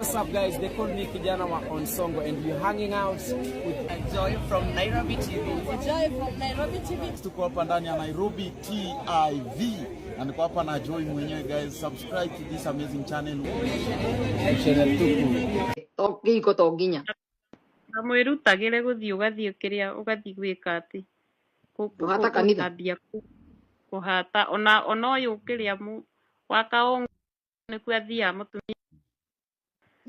What's up guys, they call me Kijana wa Onsongo and you're hanging out with Joy from Nairobi TV. Joy from Nairobi TV. Tuko hapa ndani ya Nairobi TIV. Na niko hapa na Joy mwenyewe guys. Subscribe to this amazing channel. channel tuku. Tokiko toginya. Na mwirutagire guthii ugathii kiria ugathii gwika ati. Kuhata kanitha. Kuhata ona uyu kiria mu wakaongo niku athia mutumia.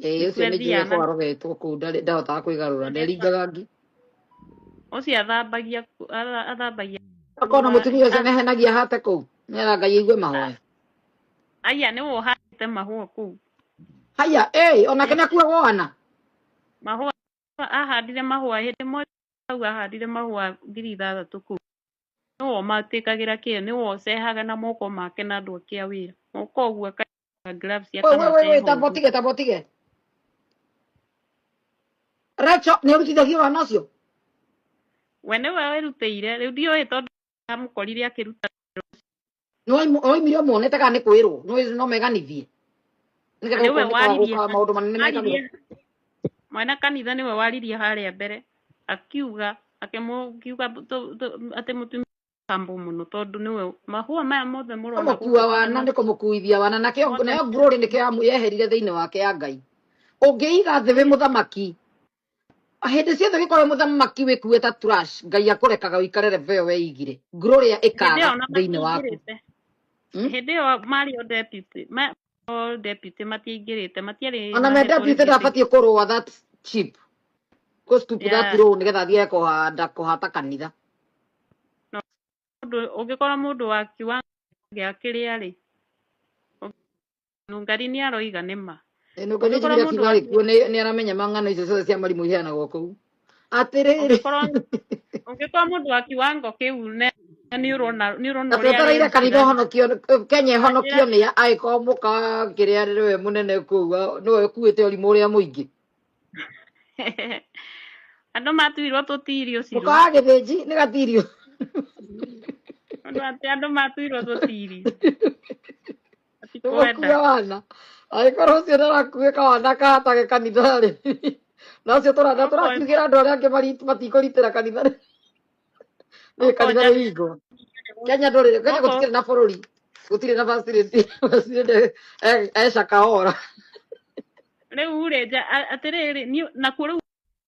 Ucio nĩ njũĩ ko arogetwo kũu ndahota kwĩgarũra nderingaga ngi. Ucio athambagia Akona mũtumia ũcio nĩhenagia hate kũu nĩgetha Ngai aigue mahoya. Aya nĩ wohate mahũa kũu. Haya onake nĩakuagwo wana. Mahũa ahandire mahũa hĩndĩ moja au ahandire mahũa 6,000 kũu. Nĩwo matĩkagĩra kĩyo nĩwo cehaga na moko make na andũ akĩa wĩra. Moko ũguo akaga gloves akamateho. Tabotige. Racho nĩ ũrutithagia wana ũcio. We nĩwe wĩrutĩire rĩu ndiũĩ tondũ amũkorire akĩruta. Nĩwaimire ũmuonete kana nĩ kwĩrwo no meganithie. Nĩwe waririe maũndũ manene mekagwo. Mwana kanitha nĩwe waririe harĩa mbere akiuga akiuga atĩ mũtumia kambo mũno tondũ nĩwe mahũa maya mothe mũrona kũmũkua wana nĩ kũmũkuithia wana nakĩo nayo glory nĩkĩo yeherire thĩinĩ wake ya Ngai. Ũngĩiga thĩ wĩ mũthamaki hĩndĩ ciothe gĩkorwo mũthamaki wĩkuue ta trash Ngai akũrekaga ũikare level weigire glory ĩkaga thĩinĩ waku. Hĩndĩ ĩyo Mario deputy matiaingĩrĩte matiarĩ ona me deputy ndabatie kũrũa that cheap ko stupid that row nĩgetha thiĩ kũhata kanitha. Ũngĩkora mũndũ wa kiwanga gĩa kĩrĩa rĩ Nungari nĩ aroiga nĩma. Nungari nĩ kiwari kuo nĩ aramenya mang'ano icio ciothe cia marimũ iheanagwo kũu. Atĩrĩrĩ ũngĩkora mũndũ wa kiwango kĩu nĩ ũrona ũrĩa kanitha honokio Kenya honokio nĩ aĩkorwo mũka kĩrĩa rĩwe mũnene kũu nĩwe ũkuĩte ũrimũ ũrĩa mũingĩ. Andũ matuirwo tũtirio ciru. Mũka gĩthĩnji nĩ gatirio. Andũ matuirwo tũtirio. Ũkuua wana aĩkorwo ũcio ndarakuĩka wana kahatage kanitha rĩ na ũcio tũrakiugĩra andũ arĩa angĩ matikũritĩra kanitha rĩ nĩ kanitha rĩhingwo. Kenya gũtikĩrĩ na bũrũri gũtirĩ na facility eca kahora. Rĩu rĩ atĩrĩrĩ nakuo rĩu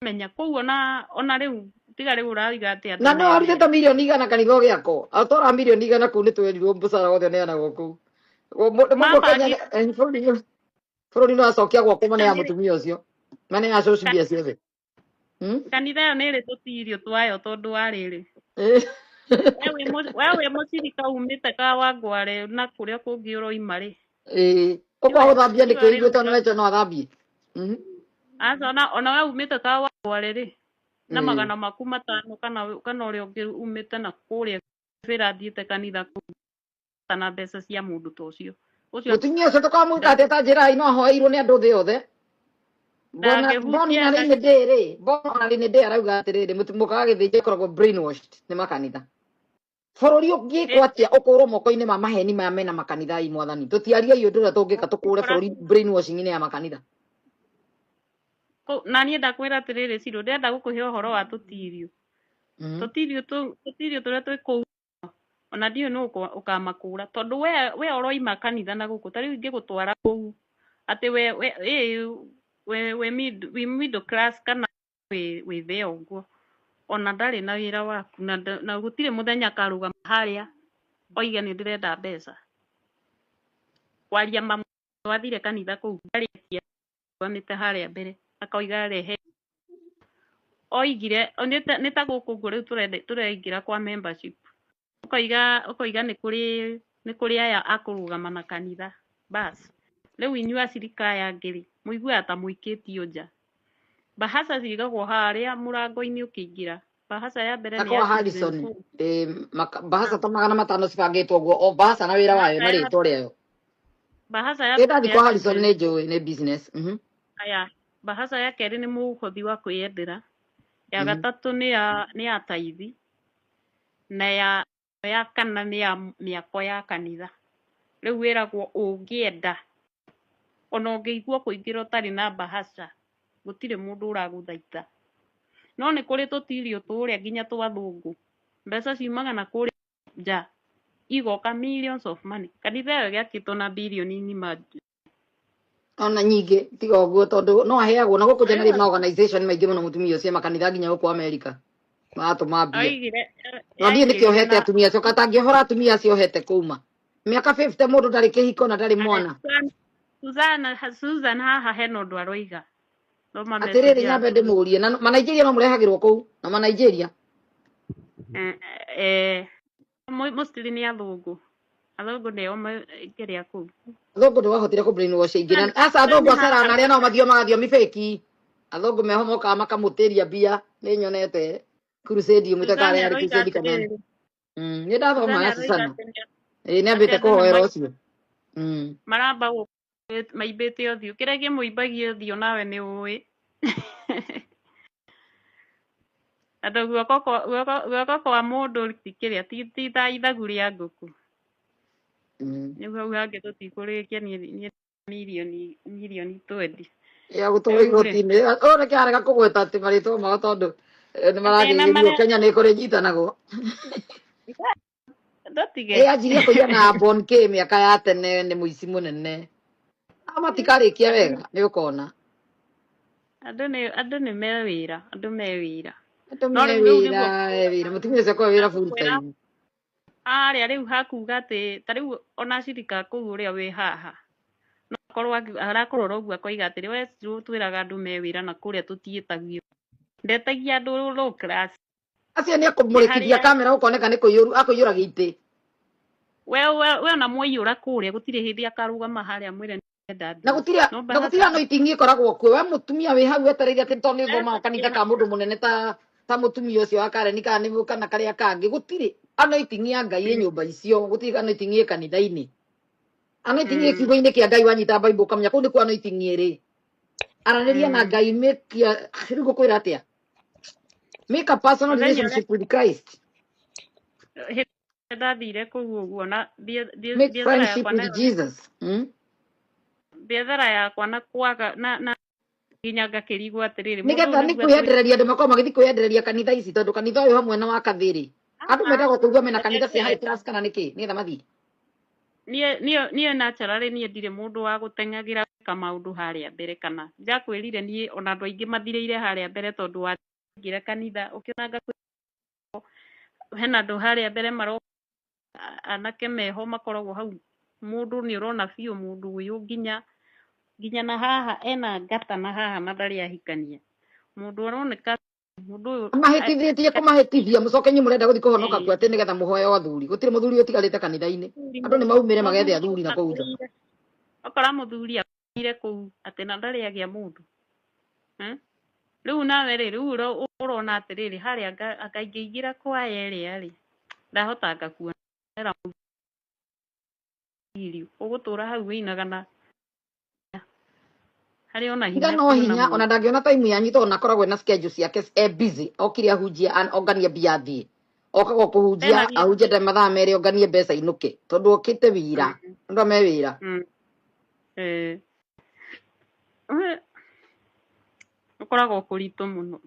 menya kũu ona rĩu tiga rĩu ũrariga atĩ na no arutĩte mirioni 100 kanitha gĩakwo atora mirioni 100 kũu nĩ twerirwo mũcara wothe neanagwo kũu. Bũrũri no acokia gwakwo mane ya mũtumia ũcio mane ya social media ciothe. Kanitha ĩyo nĩ ĩrĩ tũtirio twayo tondũ wa rĩrĩ we wĩ mũcirika umĩte ka Wangware na kũrĩa kũngĩ ũroima rĩ. Ũguo gũthambia nĩ kĩiguĩtwo nĩ no athambie. Ona we umĩte ka Wangware rĩ na magana maku 5 kana ũrĩa ũngĩ umĩte na kũrĩa bĩra thiĩte kanitha kũu na mbeca cia mũndũ ta ũcio. Mũtumia ũcio tũkamwĩka atĩ ta njĩra ino ahoeirwo nĩ andũ thĩ yothe. Boni na rĩnĩ ndĩ arauga atĩrĩrĩ mũkaga gĩthĩnji ĩkoragwo brainwashed nĩ makanitha. Bũrũri ũngĩkwo atĩa ũkũrwo moko-inĩ ma maheni maya mena makanitha i mwathani. Tũtiaria iyo ndũrĩa tũngĩka tũkũre bũrũri brainwashing-inĩ ya makanitha. Na niĩ ndakwĩra atĩrĩrĩ Ciro ndĩrenda gũkũhe ũhoro wa tũtirio. Tũtirio tũrĩa twĩ kũu ona ndiũ nũ ũkamakũra tondũ we ũroima kanitha na gũkũ ta rĩu ingĩgũtwara kũu atĩ we middle class kana wĩ thĩ ũguo ona ndarĩ na wĩra waku na gũtirĩ mũthenya akarũgama harĩa oige nĩ ndĩrenda mbeca kwaria mamu wathire kanitha kũu ndarĩkia wamĩte harĩa mbere akoiga rehe oigire nĩ ta gũkũ ũguo rĩu tũreingĩra kwa membership ũkoiga nĩ kũrĩ aya akũrũgama na kanitha bas rĩu inyuĩ acirika aya angĩ mũiguaga ta mũikĩtio nja. Bahasha cigagwo harĩa mũrango-inĩ ũkĩingĩra. Bahasha ya mbere nĩ ya Harrison bahasha ta 500 cibangĩtwo ũguo o bahasha na wĩra wayo na rĩtwa rĩayo. Bahasha ya mbere kwa Harrison nĩ njũĩ nĩ business. Aya bahasha ya kerĩ nĩ mũhothi wa kwĩyendera. Ya gatatũ nĩ ya taithi na ya kana nĩ ya mĩako ya kanitha. Rĩu wĩragwo ũngĩenda ona ũngĩigua kũingĩra ũtarĩ na bahasha gũtirĩ mũndũ ũragũthaitha no nĩ kũrĩ tũtirio tũrĩa nginya twathũngũ mbeca ciumaga na kũrĩa nja igoka millions of money kanitha ĩyo ĩgĩakĩtwo na birioni ng'ima ona nyingĩ tiga ũguo tondũ no aheagwo na gũkũ nĩ ma organization maingĩ mũno mũtumia ũcio makanitha nginya gũkũ America magatũma mbia no ndiĩ nĩkĩo hete atumia acio katangĩhora atumia acio hete kuuma mĩaka 50 mũndũ ndarĩ kĩhiko na ndarĩ mwana Susan haha hena ũndũ aroiga atĩrĩrĩ nyambe ndĩmũrie na Manigeria no mũrehagĩrwo kũu na Manigeria mostly nĩ athũngũ nĩo maingĩria kũu athũngũ nĩ wahotire kũ brainwash ingĩ aca athũngũ acera na arĩa nao mathio magathiomi fake athũngũ meho moka makamũtĩria mbia nĩ nyonete crusade ĩmwe takare ya crusade kana nĩ ndathoma ya Susana nĩ ambĩte kũhoera ũcio maramba maimbĩte ũthiũ kĩrĩa kĩmũimbagia ũthiũ nawe nĩ ũĩ andũ guoko kwa mũndũ ti kĩrĩa ti ta ithagu rĩa ngũkũ nĩguo hau hangĩ tũtikũrĩkia niĩ mirioni 20 ya gũtũma igoti-inĩ ũrĩa kĩarega kũgweta atĩ marĩtwa mao tondũ nĩ maragĩrĩrio Kenya nĩ kũrĩ nyitanagwo anjirie kũiya na Bon K mĩaka ya tene nĩ mũici mũnene matikarĩkia wega nĩ ũkona andũ nĩ mewĩra wĩra mũtumia ũcio kwa wĩra full time arĩa rĩu hakuga atĩ ta rĩu ona cirika kũu ũrĩa wĩ haha no akorwo arakũrora ũguo akoiga atĩrĩ we twĩraga andũ mewĩra na kũrĩa tũtiĩtagio ndetagia andũ low class acio nĩ akũmũrĩkithia kamera ũkoneka nĩ kũiyũru akũiyũra gĩtĩ we ona mwaiyũra kũrĩa gũtirĩ hĩndĩ akarũgama harĩa mwĩre na gũtirĩ no itingi ĩkoragwo kuo we mũtumia wĩ hau wetereire atĩ tondũ nĩ ũthomaga kanitha ka mũndũ mũnene ta mũtumia ũcio wa Karen kana karĩa kangĩ gũtirĩ anointing ya Ngai ĩ nyũmba icio gũtirĩ anointing ĩ kanitha-inĩ anointing ĩ kiugo-inĩ kĩa Ngai wanyita Bible kamenya kũu nĩ kwa anointing ĩrĩ aranĩria na Ngai mĩkia rĩu ngũkwĩra atĩa make a personal relationship with Christ ndathire kũu ũguo na make friendship with Jesus biathara yakwa na kwaga na nginya ngakĩrigwo atĩrĩrĩ nĩgetha nĩ kwĩyendereria andũ makorwo magĩthiĩ kwĩyendereria kanitha ici tondũ kanitha ũyũ hamwe na wakathĩrĩ andũ mendagwo kũigua mena kanitha cia high class kana nĩkĩ nĩgetha mathiĩ niĩ naturally niĩ ndirĩ mũndũ wa gũteng'agĩra maũndũ harĩa mbere kana njakwĩrire niĩ ona andũ aingĩ mathirĩire harĩa mbere tondũ waingĩra kanitha ũkĩonanga hena andũ harĩa mbere anake meho makoragwo hau mũndũ nĩ ũrona biũ mũndũ ũyũ nginya na haha ena ngata na haha na ndarĩ ahikania mũndũ aroneka mũndũ ũyũ mahĩtithĩtie kũmahĩtithia mũcoke nyĩ mũrenda gũthiĩ kũhonoka kuo atĩ nĩgetha mũhoe athuri gũtirĩ mũthuri ũtigarĩte kanitha-inĩ andũ nĩ maumĩre magethe athuri na kũu nja okora mũthuri aire kũu atĩ na ndarĩ agĩa mũndũ rĩu nawe rĩu ũrona atĩrĩrĩ harĩa akaingĩingĩra kwa yerĩa rĩ ndahota ngakuona ũgũtũra hau wĩinagana harĩ ona hinya no hinya ona ndangĩona time yanyu tondũ nakoragwo na schedule ciake busy okire ahunjia ongania mbia thiĩ okaga kũhunjia ahunjia nda mathaa merĩ onganie mbeca inũke tondũ okĩte wĩra andũ ame wĩra ũkoragwo kũritũ mũno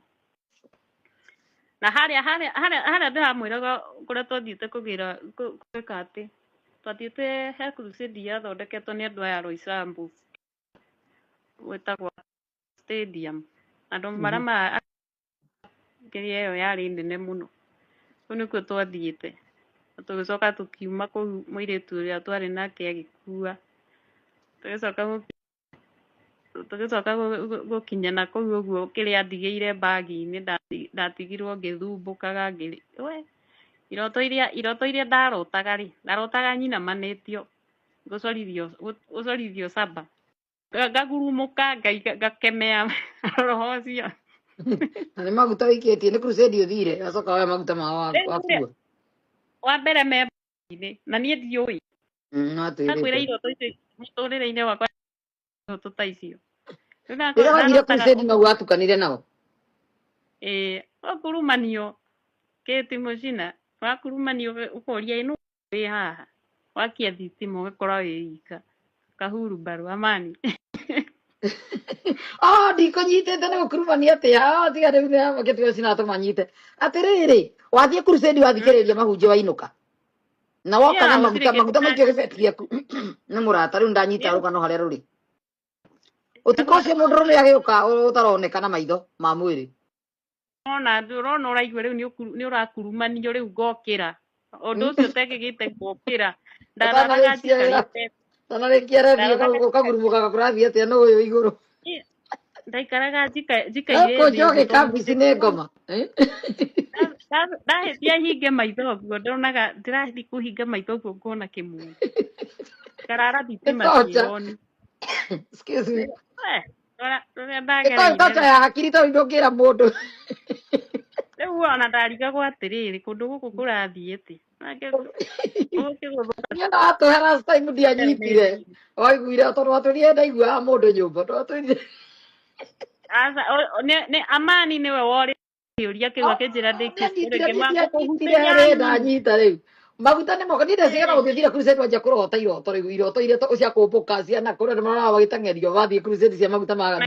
na harĩa ndĩramwĩraga kũrĩa twathiĩte gwĩka atĩ twathiĩte he crusade yathondeketwo nĩ andũ aya Roysambu gwĩtagwo stadium andũ marĩa kĩrĩa ĩyo yarĩ nene mũno kũu nĩkuo twathiĩte tũgĩcoka tũkiuma kũu mũirĩtu ũrĩa twarĩ nake agĩkua tũgĩcoka gũkinya na kũu ũguo kĩrĩa ndigĩire mbagi-inĩ ndatigirwo ngĩthumbũkaga iroto iria ndarotaga nyina manĩtio gũcorithio Saba ngagurumũka ngakemea roho ũcio na nĩ maguta wĩikĩtie nĩ crusade ũthire acoka woya maguta mao wakua wa mbere me-inĩ na niĩ ndiũĩ nakwĩra iroto icio mũtũrĩre-inĩ wakwa iroto ta icio rĩrĩa wathire crusade no watukanire nao wakurumanio Kate Mũcina wakurumanio ũkoria ĩno wĩ haha wakia thitima ũgakora wĩ wika Kahuru baru amani. Ndikũnyitĩte nĩ gũkurumania atĩa tiga rĩu nĩ makĩtuo cinatũmanyite atĩrĩrĩ wathiĩ crusade wathikĩrĩria mahunjio wainũka na woka na maguta maitio gĩbeti gĩaku nĩ mũrata rĩu ndanyita rũgano harĩa rũrĩ ũtukũ ũcio mũndũ rũrĩ agĩũka ũtaroneka na maitho ma mwĩrĩ Urona ũraigua rĩu nĩ ũrakurumanio rĩu ngokĩra ũndũ ũcio ũtekĩgĩte ngokĩra ndararaga njikarĩte tanarĩkia redio ũkagurumũkaga kũrathiĩ atĩa nĩ ũyũ igũrũ ndaikaraga njikaire njoge kambici nĩ ngoma ndahĩtia hinge maitho ũguo ndonaga ndĩrathiĩ kũhinga maitho ũguo ngona kĩmũndu ngarara thitima ciĩroni excuse me rũrĩa ndagereire tata ya hakiri tondũ ndũngĩra mũndũ rĩu ona ndarigagwo atĩrĩrĩ kũndũ gũkũ kũrathiĩte niona watũhe last time ndianyitire waiguire tondũ watũrire ndaiguaga mũndũ nyũmba twatũrire nĩ amani nĩwe wori kĩũria kĩu akĩnjĩra ndĩkĩrĩ ndanyita rĩu maguta nĩ moka niĩ ndecigana gũthiĩthira crusade wanjia kũrota iroto rĩu iroto iria cia kũmbũka ciana kũrĩa andũ marara magĩteng'erio wathiĩ crusade cia maguta ma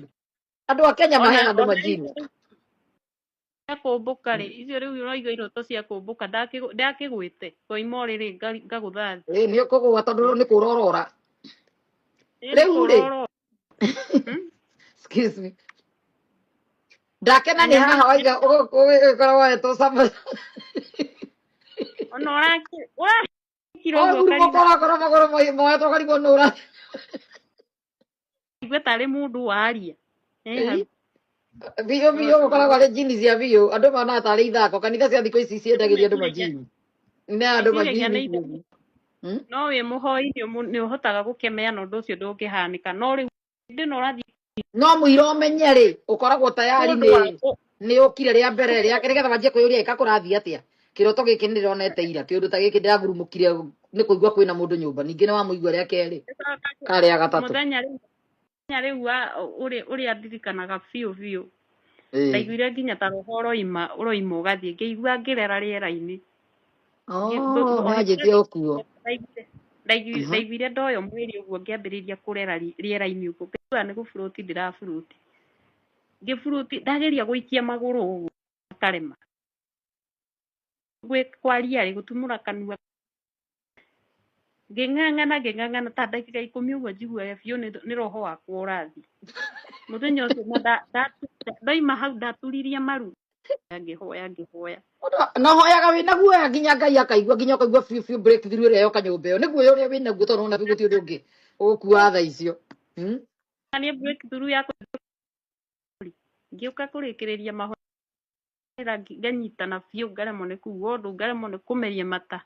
andũ a Kenya maheana andũ majini kũmbũka rĩ icio rĩu ũraigua iroto cia kũmbũka ndakĩgwĩte koima rĩrĩ ngagũthathi nĩ ũkũgũa tondũ nĩ kũrorora rĩu rĩ excuse me ndakena nĩ haha waiga ũgĩkorwo wetwo sama ona ũrakirwo ũgũkorwo magũrũ moetwo karigwo nĩ ũrathi igwe tarĩ mũndũ waria biũ gũkoragwo arĩ jini cia biũ andũ managa tarĩ ithako kanitha cia thikũ ici ciendagĩria andũ majini nĩ andũ majini no wĩ mũhoi nĩ ũhotaga gũkemeana ũndũ ũcio ndũngĩhanĩka no rĩu ndĩna ũrathiĩ no mũira ũmenye rĩ ũkoragwo tayari nĩ ũkire rĩa mbere nĩgetha wanjie kwĩyũria ĩka kũrathiĩ atĩa kĩroto gĩkĩ nĩ ndĩronete ira kĩũndũ ta gĩkĩ ndĩragurumũkire nĩ kũigua kwĩna mũndũ nyũmba ningĩ nĩ wamũigua rĩa kerĩ karĩa gatatũ mũthenya rĩu ũrĩa ndirikanaga biũ ndaiguire nginya ta roho ũroima ũgathiĩ ngĩigua ngĩrera rĩera-inĩ wanjĩtie ũkuo ndaiguire ndoyo mwĩrĩ ũguo ngĩambĩrĩria kũrera rĩera-inĩ ũguo ngĩigua nĩ gũburuti ndĩraburuti ndageria gũikia magũrũ ũguo akarema kwaria rĩ gũtumũra kanua ngĩng'ang'ana ta ndagĩka 10 ũguo njiguaga biũ nĩ roho wakwa ũrathiĩ mũthenya ũcio ndoima hau ndaturirie maru ngĩhoya na hoyaga wĩna guoya nginya Ngai akaigua nginya ũkaigua biũ breakthrough ĩrĩa yoka nyũmba ĩyo nĩguo ũrĩa wĩna guo tondũ ona biũ gũtirĩ ũndũ ũngĩ ũgũkua tha icio nĩ breakthrough ya ngĩũka kũrĩkĩrĩria mahoya nganyitana biũ ngaremwo nĩ kuga ũndũ ngaremwo nĩ kũmeria mata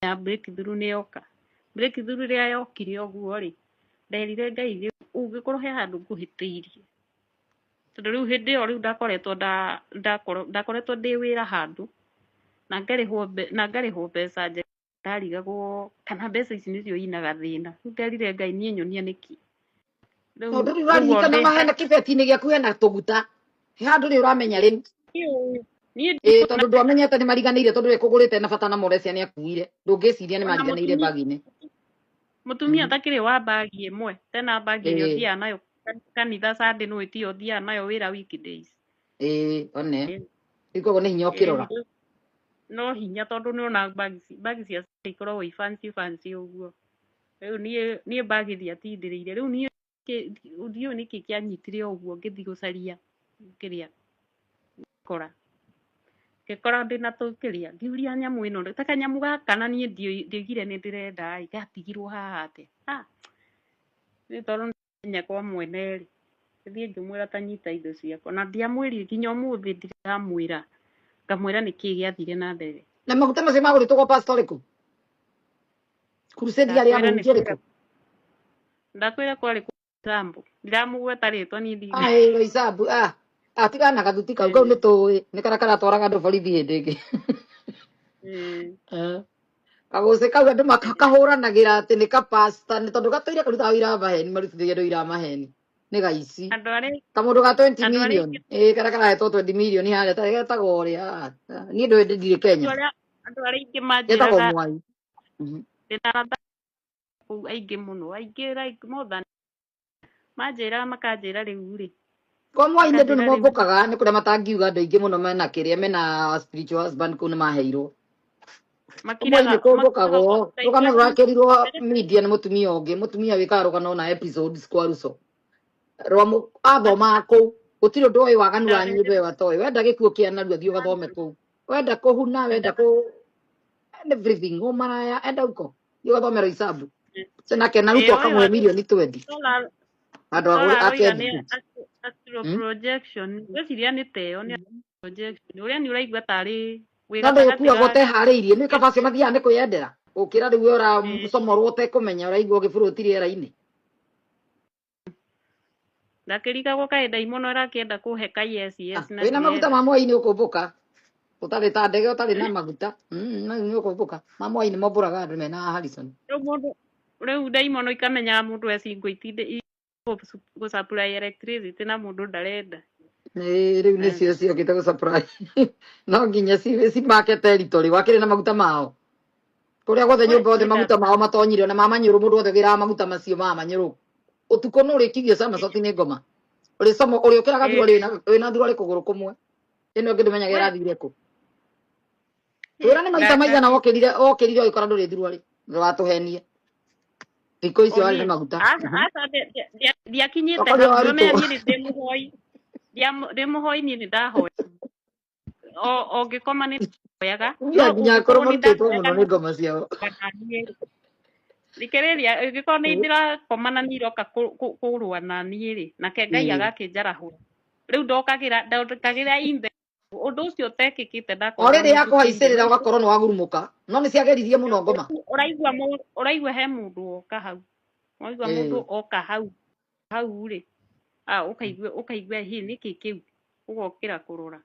ya breakthrough nĩ yoka breakthrough rĩrĩa yokire ũguo rĩ nderire Ngai ũngĩkorwo he handũ ngũhĩtĩirie tondũ rĩu hĩndĩ ĩyo rĩu ndakoretwo ndĩ wĩra handũ na ngarĩhwo mbeca njega ndarigagwo kana mbeca ici nĩcio inaga thĩna rĩu nderire Ngai niĩ nyonia nĩkĩ tondũ rĩu ũraririkana mahena kĩbeti-inĩ gĩaku hena tũguta he handũ rĩ ũramenya rĩu tondũ ndwamenyete nĩ mariganĩire tondũ kũgũrĩte na bata na morecia nĩ akuire ndũngĩciria nĩ mariganĩire bagi-inĩ mũtumia atakĩrĩ wa bagi ĩmwe tena bagi ĩrĩa ũthiaga nayo kanitha Sunday no ĩtio ũthiaga nayo wĩra weekdays one ikogo nĩ hinya ũkĩrora no hinya tondũ nĩ ona bagi cia Sunday ikoragwo fancy ũguo rĩu niĩ bagi ndiatindĩrĩire rĩu niĩ ndiũ nĩkĩ kĩanyitire ũguo ngĩthiĩ gũcaria kĩrĩa kora ngĩkora ndĩna tũkĩrĩa ngiuria nyamũ ĩno ta kanyamũ gaka na niĩ ndiaugire nĩ ndĩrenda gatigirwo haha atĩa nĩ tondũ nĩ kwa mwene rĩ thiĩ ngĩmwĩra ta nyita indo ciakwa na ndiamwĩrire nginya ũmũthĩ ndiramwĩra ngamwĩra nĩkĩĩ gĩathire na mbere na maguta macio magũrĩtwo kwa pastor rĩkũ crusade yarĩ ahunjia rĩkũ ndakwĩra kwarĩ Isambu ndiramũgweta rĩtwa niĩ ndi Isambu atigana na gathuti kau nĩ tũĩ nĩ karia karatwaraga andũ borithi hĩndĩ ĩngĩ kagũcĩ kau andũ makahũranagĩra atĩ nĩ kapasta nĩ tondũ gatũire karutaga wĩra wa maheni marutithagia andũ wĩra wa maheni nĩ gaici kamũndũ ga 20 million karia karahetwo 20 million harĩa ta getagwo ũrĩa niĩ ndirĩ Kenya andũ arĩa ingĩ manjĩraga kũu aingĩ mũno aingĩ like more than manjĩra makanjĩra rĩu rĩ Kwa Mwai nĩ andũ nĩ makanjĩra rĩu mombũkaga nĩ kũrĩa matangiuga andũ aingĩ mũno mena kĩrĩa mena spiritual husband kũu nĩ maheirwo. Kwa Mwai nĩ kũmbũkagwo rũgano rũrakĩrirwo media nĩ mũtumia wĩkaga rũgano na episodes kwa Russo rwa athoma kũu gũtirĩ ũndũ ũyũ waganu wa nyĩmbo ĩyo atoĩ wenda gĩkuũ kĩa narua thiĩ ũgathome kũu wenda kũhuna wenda everything ũmaraya enda uko thiĩ ũgathomera isabu cenake Naruto akamwe milioni 20 andũ akĩenda astral projection ngwĩciria nĩ teo nĩ projection ũrĩa nĩ ũraigua tarĩ Nando yokuagwo ũteharĩirie nĩ kaba acio mathiaga nĩ kwĩyendera ũkĩra rĩu ũracomorwo ũtekũmenya ũraigua ũgĩbũrũti rĩera-inĩ ndakĩrigagwo kaĩ ndaimono arakĩenda kũheka yes na wĩna maguta ma Mwai nĩ ũkũmbũka ũtarĩ ta ndege ũtarĩ na maguta nĩ ũkũmbũka ma Mwai nĩ mombũraga andũ mena Harrison rĩu ndaimono ikamenya mũndũ ecingwo itinde gũsupply electricity na mũndũ ndarenda rĩu nĩcio ciokĩte gũsupply no nginya ci market territory wakĩrĩ na maguta mao kũrĩa guothe nyũmba othe maguta mao matonyire na mamanyũrũ mũndũ wothe wĩraga maguta macio mamanyũrũ ũtukũ nĩ ũrĩkithio sama coti nĩ ngoma ũrĩ ũkĩraga thurarĩ wĩna thurarĩ kũgũrũ kũmwe ĩno ĩngĩ ndũmenyaga ĩrathire kũ wĩra nĩ maita maigana wokĩrire ũgĩkora ndũrĩ thurarĩ watũhenie thikũ icio warĩ na maguta ndiakinyĩte ndĩ mũhoi niĩ nĩ ndahoya ũngĩkoma nĩ ndahoyaga nginya korwo marutĩtwo mũno nĩ ngoma ciao thikĩrĩria ũngĩkorwo nĩ ndĩrakoma na nĩ iroka kũrũa na niĩ rĩ nake Ngai agakĩnjarahũra rĩu ndokagĩra inde ũndũ ũcio ũtekĩkĩte o rĩrĩ yakũhaicĩrĩra ũgakorwo nĩ wagurumũka no nĩ ciageririe mũno ngoma ũraigua he mũndũ oka hau ũraigua mũndũ oka hau rĩ ũkaigua hi nĩkĩ kĩu ũgokĩra kũrora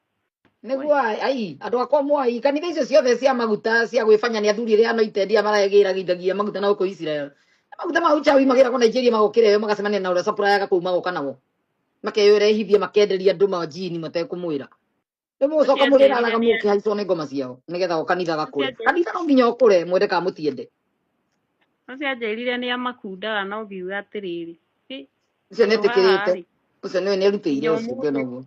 nĩguo ai andũ akwa Mwai kanitha icio ciothe cia maguta cia gwĩbanya nĩ athuri rĩa anointed maragĩragia maguta na gũkũ Israel maguta ma uchawi magĩragwo Nigeria magũkĩra magacemania na ũrĩa supply kũu magoka namo makeyũrehithia makenderia andũ majini matekũmwĩra nĩ mũcoka mũrĩraga mũkĩhaicwo nĩ ngoma ciao nĩgetha o kanitha gakũre kanitha no nginya ũkũre mwende ka mũtiende cianjĩrire nĩ amakundaga no ngiuga atĩrĩrĩ ũcio nĩ etĩkĩrĩte ũcio nĩ erutĩire ũcio noguo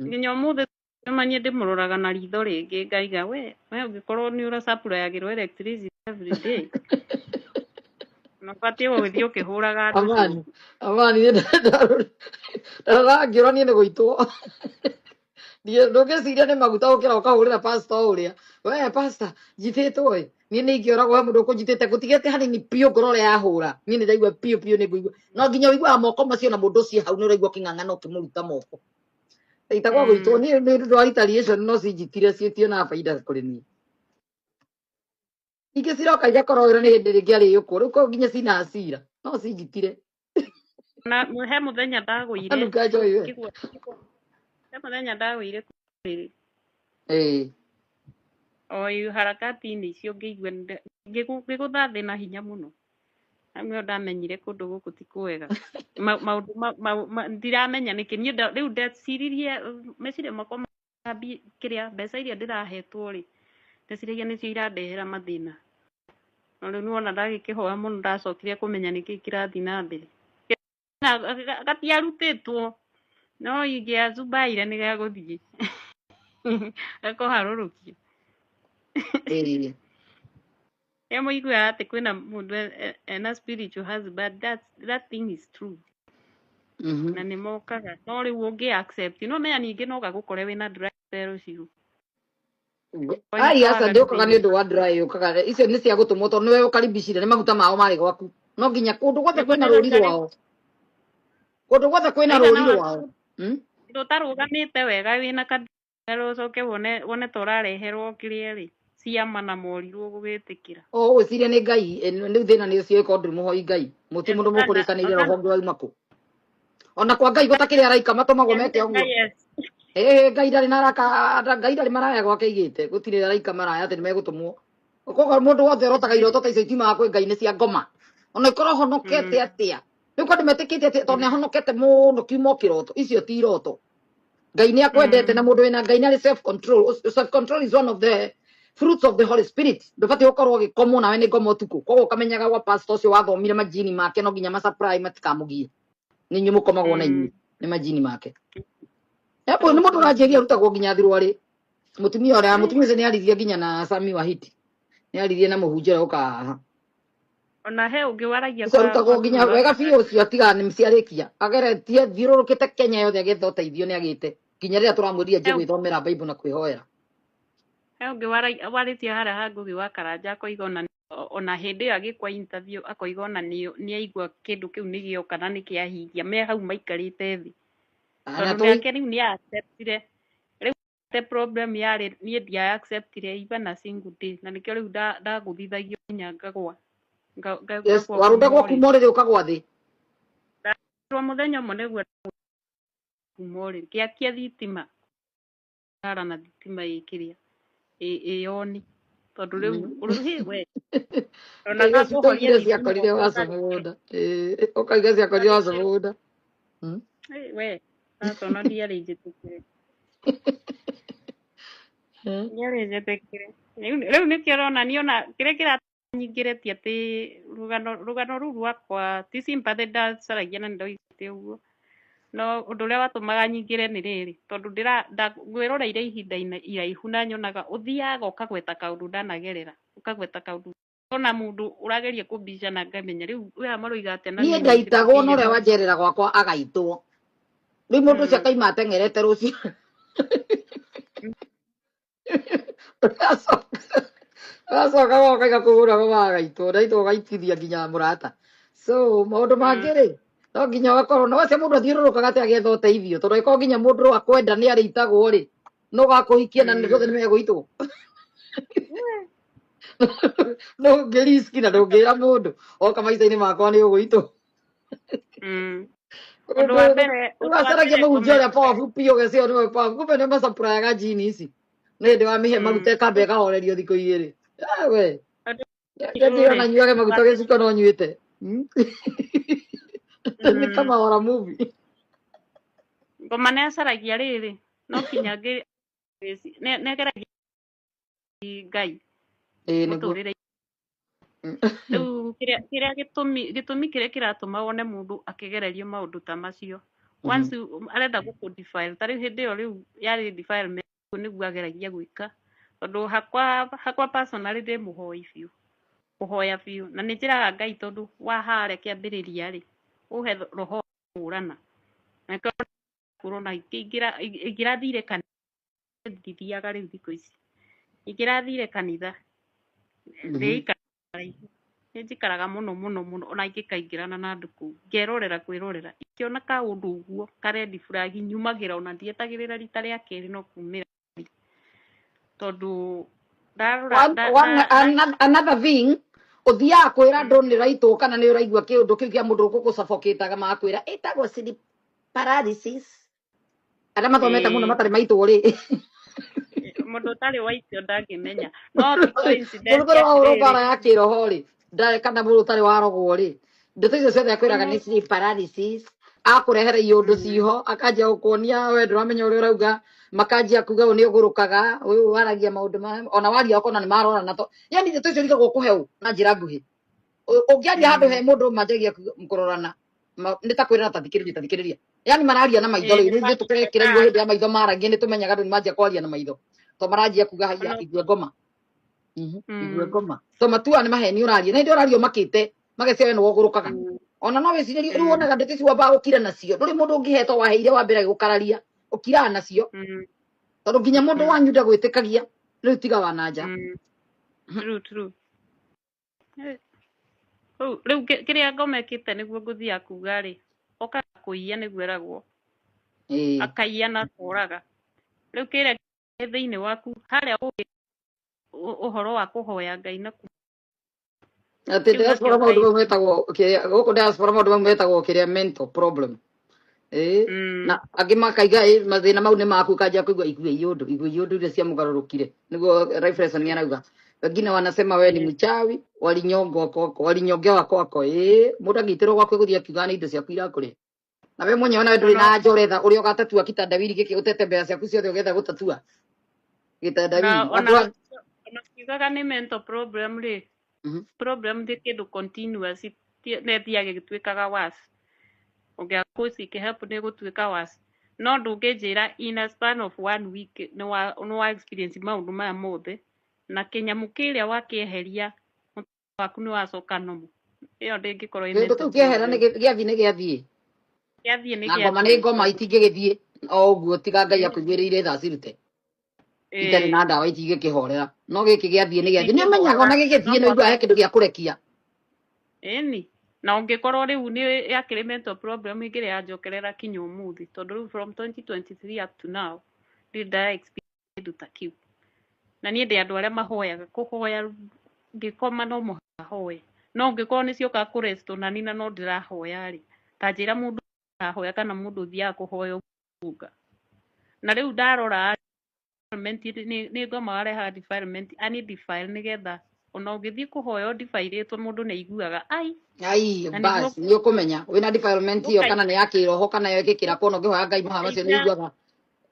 nginya ũmũthĩ manye ndĩmũroraga na ritho rĩngĩ ngaiga we ũngĩkorwo nĩ ũrasupplyagĩrwo electricity every day na batiĩ gũgĩthiĩ ũkĩhũraga andũ amani ndarora ngĩũra niĩ nĩ gũitwo ndũngĩciria nĩ maguta gũkĩra ũkahũrĩra pastor ũrĩa we pastor njithĩtwo niĩ nĩ ingĩoragwo he mũndũ ũkũnjithĩte gũtigĩte hanini piũ ngoro ũrĩa yahũra niĩ nĩ ndaigua piũ nĩ ngũigua no nginya ũiguaga moko macio na mũndũ ũcio hau nĩ ũraigua kĩng'ang'ana ũkĩmũruta moko itagwo gwitũ niĩ nĩ ũndũ wa retaliation no cinjitire ciĩtio na baida kũrĩ niĩ ingĩ ciroka igakorwo wĩra nĩ hĩndĩ rĩngĩ arĩ ũkũ rĩu ko nginya cina hasira no cinjitire na he mũthenya ndagũire he mũthenya ndagũire kũrĩrĩ o harakati-inĩ icio ngĩigua ngĩgũtha thĩ na hinya mũno nĩguo ndamenyire kũndũ gũkũ ti kwega maũndũ ndiramenya nĩkĩ niĩ rĩu ndeciririe meciria makwa kĩrĩa mbeca iria ndĩrahetwo rĩ ndeciragia nĩcio irandehera mathĩna no rĩu nĩwona ndagĩkĩhoya mũno ndacokire kũmenya nĩkĩ kĩrathiĩ na mbere gatiarutĩtwo no ingĩazubaire nĩ gagũthiĩ gakũharũrũkio mũiguaga atĩ kwĩna mũndũ ena spiritual husband that thing is true na nĩ mokaga no rĩu ũngĩ accept no menya ningĩ no gagũkore wĩna dry rũciũ ai asa ndĩũkaga nĩ ũndũ wa dry ũkaga icio nĩ cia gũtũmwo tondũ nĩwe ũkaribicire nĩ maguta mao marĩ gwaku no nginya kũndũ guothe kwĩna rũri rwao kũndũ guothe kwĩna rũri rwao ndũtarũgamĩte wega wĩna kadero ũcoke wone ta ũrareherwo kĩrĩa rĩ ciama na morirwo gũgĩtĩkĩra ũgwĩciria nĩ Ngai rĩu thĩna nĩ ũcio ĩkorwo ndũrĩ mũhoi Ngai mũti mũndũ mũkũrĩkanĩire roho ngwauma kũ ona kwa Ngai gũtakĩrĩ araika matũmagwo meke ũguo Ngai ndarĩ na araka Ngai ndarĩ maraya gwake igĩte gũtirĩ araika maraya atĩ nĩ megũtũmwo koguo mũndũ wothe ũrotaga iroto ta icio itiumaga kwĩ Ngai nĩ cia ngoma ona ikorwo honokete atĩa rĩu kwa ndĩmetĩkĩtie atĩ tondũ nĩ ahonokete mũno kiuma o kĩroto icio ti iroto Ngai nĩ akwendete na mũndũ wĩna Ngai nĩ arĩ self control is one of the fruits of the Holy Spirit ndubati ukorwo gikomo nawe ni ngomo tuku kogo kamenyaga wa pastor ucio wathomire majini make no nginya supply matikamugie ni nyu mukomagwo na inyu ni majini make hapo ni mundu rajeria rutagwo nginya thiru ari mutumia ucio ni arithia nginya na Sami Wahiti ni arithia na muhunjira uka ona he ungi waragia kwa rutagwo nginya wega biũ ucio atiga ni mciarikia ageretie thiururukite Kenya yothe agetha uteithio ni agite nginya rĩrĩa turamwĩrĩa nje gwĩthomera Bible na kwĩhoera he ungi waritia haria ha Ngugi wa Karanja akoiga ona hindi ĩyo agĩkwa interview akoiga ona ni aigua kindu kiu ni gĩoka na ni kĩahingia me hau maikarĩte thĩ tondũ nake rĩu ni acceptire rĩu the problem yarĩ niĩ ndia acceptire even a single day na nĩkĩo rĩu ndagũthithagio nyangagwa warundagwo kuma ũrĩrĩ ũkagwa thĩ rwa mũthenya ũmwe nĩguo kuma ũrĩrĩ gĩakia thitima ara na thitima ĩkĩrĩa ĩyoni tondũ rĩu we ona ũkaiga ciakorire waca mũgũnda ũkaiga ciakorire waca mũgũnda we sasa ona ndiarĩ njĩtĩkire ndiarĩ njĩtĩkire rĩu nĩkĩo ũrona niona kĩrĩa kĩranyingĩrĩtie atĩ rũgano rũu rwakwa ti sympathy ndacaragia na nĩndoigĩte ũguo no ũndũ ũrĩa watũmaga nyingĩre nĩ rĩrĩ tondũ ngwĩroreire ihinda iraihu na nyonaga ũthiaga ũkagweta kaũndũ ndanagerera ũkagweta kaũndũ ona mũndũ ũrageria kũmbicana ngamenya rĩu we amaroiga atĩa niĩ ngaitagwo na ũrĩa wanjerera gwakwa agaitwo rĩu mũndũ ũcio akaima ateng'erete rũciũ agacoka gokaiga kũgũra magaitwo ndaitwo ũgaitithia nginya mũrata so maũndũ mangĩ-rĩ no nginya ũgakorwo na wacio mũndũ athiũrũrũkaga atĩ agetha ũteithio tondũ angĩkorwo nginya mũndũ akwenda nĩ arĩitagwo-rĩ no gakũhikia na nĩguothe nĩmegũitwo no ũngĩriski na ndũngĩra mũndũ oka maica-inĩ makwa nĩ ũgũitwo ũndũ wa mbere ũgacaragia mũhunjia ũrĩa powerful piũ ũgecio nĩwe powerful kumbe nĩ macapurayaga jini ici nĩ hĩndĩ wamĩhe maguta ĩkamba ĩkahorerio thikũ igĩrĩ we ndĩrona nyuage maguta gĩciko no nyuĩte ni kama hora movie ngoma nĩ acaragia rĩrĩ no kinya nĩageragia Ngai mũtũrĩre rĩu kĩrĩa gĩtũmi kĩrĩa kĩratũma wone mũndũ akĩgererio maũndũ ta macio once arenda gũkũ defile ta rĩu hĩndĩ ĩyo rĩu yarĩ defilement nĩguo ageragia gwĩka tondũ hakwa personally ndĩ mũhoi biũ kũhoya biũ na nĩ njĩraga Ngai tondũ waharĩa kĩambĩrĩria-rĩ ũhe roho kũrana na kũrona ingĩrathire kanitha ndithiaga rĩu thikũ ici ingĩrathire kanitha nĩnjikaraga mũno ona ingĩkaingĩrana na andũ kũu ngerorera kwĩrorera ikĩona kaũndũ ũguo karendi flag nyumagĩra ona ndietagĩrĩra rita rĩa kerĩ no kumĩra tondũ another thing uthiaga kwĩra andũ nĩ raitwo kana nĩ ũraigua kĩũndũ kĩu kĩa mũndũ gũkũsuffocateaga magakwĩra ĩtagwo sleep paralysis arĩa mathomete mũno matarĩ maitwo-rĩ mũndũ ũtarĩ waitio ndangĩmenya no mũndũ bara ya kĩroho-rĩ kana mũndũ ũtarĩ warogwo-rĩ ndeto icio ciothe akwĩraga nĩ sleep paralysis akũrehera iũndũ ciho akanjia gũkuonia we ndũramenya ũrĩa ũrauga makanjia kuga ũyũ nĩ ũgũrũkaga ũyũ waragia maũndũ ona waria ũkona nĩ marorana yani ndeto icio rigagwo kũheũ na njĩra nguhĩ ũngĩaria handũ he mũndũ manjagia kũrorana nĩ ta kwĩrana tathikĩrĩria yani mararia na maitho rĩu nĩ tũkĩrekererio hĩndĩ ya maitho maragia nĩ tũmenyaga andũ nĩ manjia kwaria na maitho to maranjia kuga haiya igue ngoma igue ngoma to matua nĩ maheni ũraria na hĩndĩ ũraria ũmakĩte magacia we nĩ wogũrũkaga ona no wĩcirĩrie rĩu wonaga ndeto ici wambaga gũkira nacio ndũrĩ mũndũ ũngĩhetwo waheire wa mbere gũkararia ũkiraga nacio tondũ nginya mũndũ wanyu ndagwĩtĩkagia rĩu tiga wananja true rĩu kĩrĩa ngomekĩte nĩguo ngũthiaga kuga-rĩ okaga kũiya nĩguo eragwo akaiya na koraga rĩu kĩrĩa thĩinĩ waku harĩa ũhoro wa kũhoya Ngai na atĩ diaspora maũndũ mau metagwo gũkũ diaspora maũndũ mau metagwo kĩrĩa mental problem na angĩ makaiga mathĩna mau nĩ maku kanjia kũigua igwe iũndũ iria cia mũgarũrũkire nĩguo reflection nĩ arauga wengine wanasema we ni mchawi walinyongewa kwako mũndũ agĩitĩrwo gwakũ gũthiĩ akiuga nĩ indo ciaku irakũrĩa na we mwenyewe nawe ndũrĩ na njoretha ũrĩa ũgatatua kitandawiri gĩkĩ ũtete mbeca ciaku ciothe ũgetha gũtatua gĩtandawiri Unakiugaga nĩ mental problem rĩ, problem ti kĩndũ continuous, nethiaga gĩtuĩkaga worse. Ũngĩaga kũ-seek help nĩ gũtuĩka worse. No ndũngĩnjĩra in a span of 1 week nĩ wa experience maũndũ maya mothe, na kĩnyamũ kĩrĩa wakĩeheria mũtwe waku nĩ wacoka normal. Ĩyo ndĩngĩkorwo ĩ mental kĩndũ kĩu kĩehera nĩ gĩathiĩ nĩ gĩathiĩ gĩathiĩ na ngoma nĩ ngoma itingĩgĩthiĩ o ũguo tiga Ngai akũiguĩrĩire thaa cirute itarĩ na ndawa itingĩkĩhorera no gĩkĩ gĩathiĩ nĩ gĩathiĩ nĩ ũmenyaga ona gĩgĩthiĩ nĩ ũigua he kĩndũ gĩa kũrekia ĩni na ũngĩkorwo rĩu nĩ yakĩrĩ mental problem ĩngĩrĩ yanjokerera kinya ũmũthĩ tondũ rĩu from 2023 up to now ndĩ nda experience kĩndũ ta kĩu na niĩ ndĩ andũ arĩa mahoyaga kũhoya ngĩkoma no mũhaka hoye no ũngĩkorwo nĩ cioka kũrest na nina no ndĩrahoya rĩ ta njĩra mũndũ arahoya kana mũndũ ũthiaga kũhoya ũguga na rĩu ndarora nĩ ngoma wareha defilement ani defile nĩgetha ona ũngĩthiĩ kũhoya ũdifairĩtwo mũndũ nĩ aiguaga ai bas nĩ ũkũmenya wĩna defilement ĩyo kana nĩ ya kĩroho kana yo ĩgĩkĩra kona ũngĩhoya Ngai maha macio nĩ aiguaga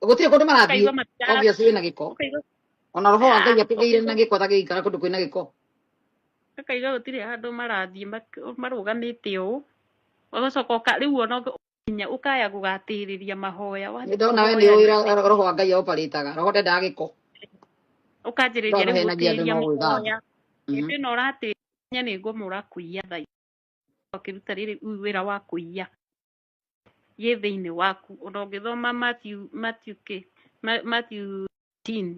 gũtirĩ kũndũ marathiĩ obviously wĩna gĩko ona roho wa Ngai atũgĩire na gĩko atagĩikara kũndũ kwĩna gĩko akaiga gũtirĩ handũ marathiĩ marũgamĩte ũũ ũgacoka rĩu ona nginya ũkaya gũgatĩrĩria mahoya nĩ ndona we nĩ ũĩ roho wa Ngai oparĩtaga roho ndendaga gĩko ũkanjĩrĩria rĩu gũtĩria mahoya hĩndĩ ĩno ũratĩria nĩ ngoma ũrakũiya thaa ũkĩruta rĩrĩ wĩra wa kũiya gĩ thĩinĩ waku ona ũngĩthoma Matthew 10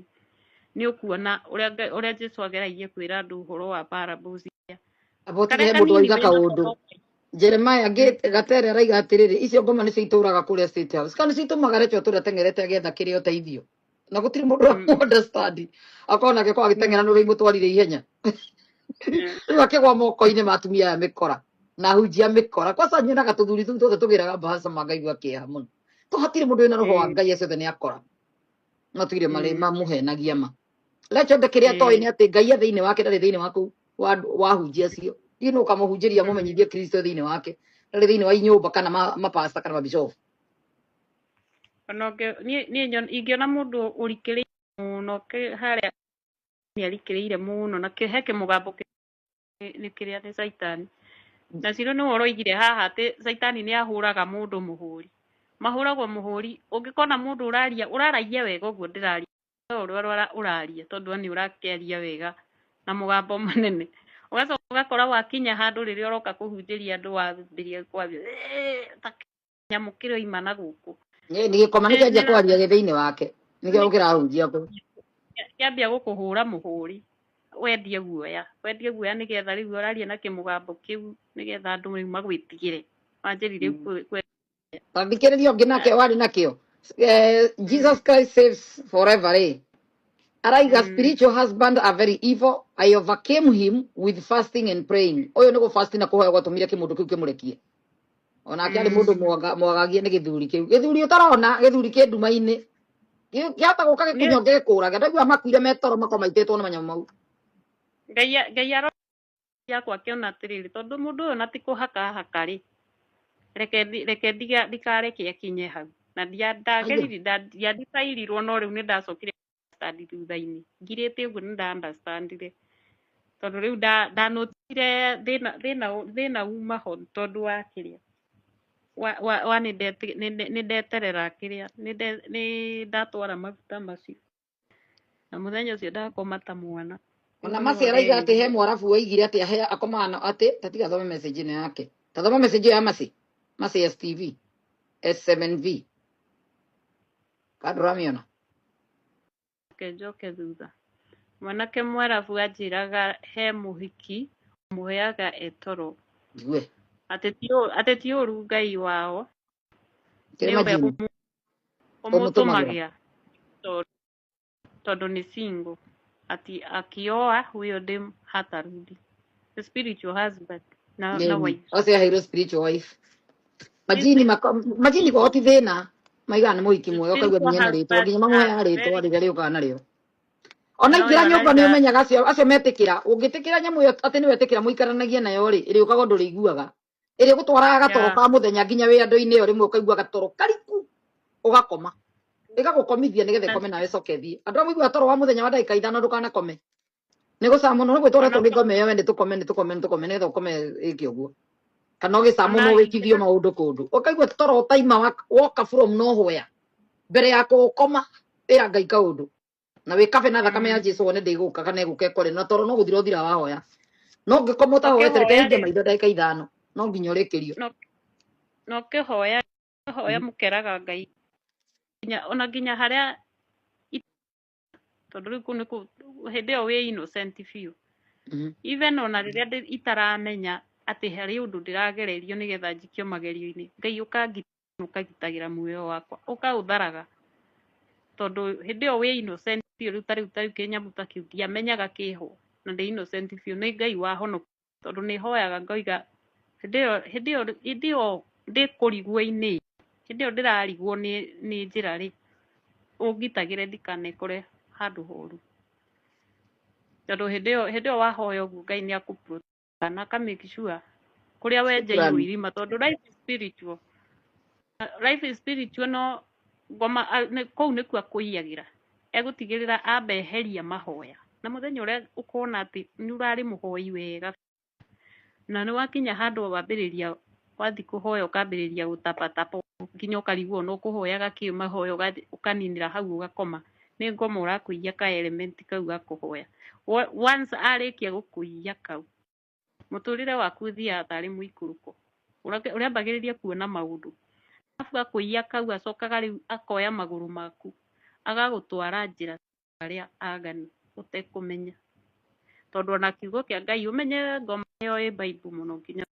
nĩ ũkuona ũrĩa Jesũ ageragia kwĩra andũ ũhoro wa parables iria abotire mũndũ waiga kaũndũ Jeremiah gatere araiga atĩrĩrĩ icio ngoma nĩcio itũraga kũrĩa State House kana nĩcio itũmaga Recho tũrateng'erete agĩetha kĩrĩa ũteithio na gũtirĩ mũndũ wa understand akona gĩko agĩteng'era nũrũ imũtwarire ihenya rĩu akĩgwa moko-inĩ ma atumia aya mĩkora na hunjia mĩkora kwaca nyonaga tũthuri tũu tuothe tũgĩraga mbahaca mangaigua kĩeha mũno tũhatirĩ mũndũ wĩna roho wa Ngai acio othe nĩ akora no tũire marĩ mamũhenagia ma Recho kĩrĩa toĩ nĩ atĩ Ngai thĩinĩ wake ndarĩ thĩinĩ waku wahunjia cio no ũkamũhunjĩria mũmenyithie Kristo thĩinĩ wake ndarĩ thĩinĩ wa inyũmba kana mapasta kana mabishofu ona niĩ ingĩona mũndũ ũrikĩrĩire mũno harĩa nĩ arikĩrĩire mũno na he kĩmũgambo nĩ kĩrĩa nĩ Saitani na ciro nĩ ũroigire haha atĩ Saitani nĩ ahũraga mũndũ mũhũri mahũragwo mũhũri ũngĩkona mũndũ ũraragia wega ũguo ndĩraria ũrĩa ũraria tondũ nĩ ũrakĩaria wega na mũgambo mũnene ũgacoka ũgakora wakinya handũ rĩrĩa ũroka kũhunjĩria andũ wambĩrĩria kwambia nyamũ kĩrĩa oima na gũkũ nĩ gĩkoma nĩ kĩanjia kwaria thĩinĩ wake nĩkĩo kĩrahunjia kũu kĩambia gũkũhũra mũhũri wendie guoya nĩgetha rĩu ũraria na kĩmũgambo kĩu nĩgetha andũ rĩu magwĩtigĩre wanjĩrire thikĩrĩria ũngĩ nake warĩ nakĩo Jesus Christ saves forever araiga spiritual husband are very evil. I overcame him with fasting and praying. Oyo nĩguo fasting na kũhoya gwatũmire kĩmũndũ kĩu kĩmũrekie onake arĩ mũndũ mwagagie nĩ gĩthuri kĩu gĩthuri ũtarona gĩthuri kĩ nduma-inĩ gĩahota gũka gĩkũnyonge gĩkũrage ndaigua makuire metoro makomaitĩtwo nĩ manyamũ mau Ngai yakwa akĩona atĩrĩrĩ tondũ mũndũ ũyũ na ti kũhakahaka rĩ reke ndikareke akinye hau na ndiandicairirwo no rĩu nĩ ndacokire understand thutha-inĩ ngirĩte ũguo nĩ nda-understandire tondũ rĩu ndanotire thĩna uma ho tondũ wa kĩrĩa nĩ ndeterera kĩrĩa nĩ ndatwara maguta macio na mũthenya ũcio ndakoma ta mwana ona Masi araiga atĩ he mwarabu waigire atĩ akomaga atĩ tatiga thome message ĩno yake tathoma message ya Masi STV S7V kaduramiona njoke thutha mwanake mwarabu anjĩraga he mũhiki mũheaga etoro atĩ ti ũru Ngai wao ũmũtũmagĩra tondũ nĩ single ati akioa huyo dem hatarudi the spiritual husband na wife ose hairo spiritual wife majini kwa oti thĩna maiga nĩ mũhiki mwega ukaigua nginya rĩtwa nginya mamuheaga rĩtwa rĩrĩa rĩũkaga narĩo ona ingĩra nyũmba nĩ ũmenyaga acio metĩkĩra ũngĩtĩkĩra nyamũ ĩyo atĩ nĩ wetĩkĩra mũikaranagie nayo rĩ ĩrĩũkaga ũndũ rĩiguaga ĩrĩa gũtwaraga gatoro ka mũthenya nginya wĩandũ-inĩ ĩyo rĩmwe ũkaigua gatoro kariku ũgakoma ĩgagũkomithia nĩgetha ĩkome nawe coke thiĩ andũ amwe igua toro wa mũthenya wa ndagĩka ithano ndũkanakome Nego samu no gwetwara to ngome yo ndi tukome ne tukome iki uguo. Kana ge samu no wikithio maundu kundu. Okaigwa toro taima woka from nowhere. Mbere yako koma ira ngai kaundu. Na we kabe na thakame ya Jesu one ndiguka kana iguke kore na toro no guthira thira wa hoya. No ngikoma ta hoya tereke inge maitho ndagika ithano. No nginya urikirio. No kihoya mukeraga ngai. Nginya haria tondu riku niku hindi yo we innocent few. Even ona riria itaramenya ati hari undu ndiragererio nigetha njikio magerio-ini ngai ukagitagira muoyo wakwa ukautharaga tondu hindi yo we innocent few riu tariu kinyamu ta kiu ndiamenyaga kiho na ndi innocent few ni ngai wahonokia tondu ni hoyaga ngoiga hindi yo ndi kurigwo-ini hindi yo ndirarigwo ni njira ri ungitagire ndikanekore handu horu tondu hindi yo wahoya uguo ngai ni akuprotect na akamake sure kuria wenjeirwo irima tondu life is spiritual no ngoma kou nikuo akuiyagira egutigirira abeheria mahoya na muthenya uria ukona ati ni urari muhoi wega na ni wakinya handu wambiriria wathi kuhoya ukambiriria gutapatapa nginya ukarigwo no kuhoyaga ki mahoya ukaninira hau ugakoma ni ngoma urakuiya ka element kau gakuhoya once arikia gukuiya kau muturire waku thia tari muikuruko urambagiriria kuona maundu afu akuiya kau acokaga riu akoya maguru maku agagutwara njira aria agani utekumenya tondu ona kiugo kia ngai umenye ngoma yo i Bible muno nginya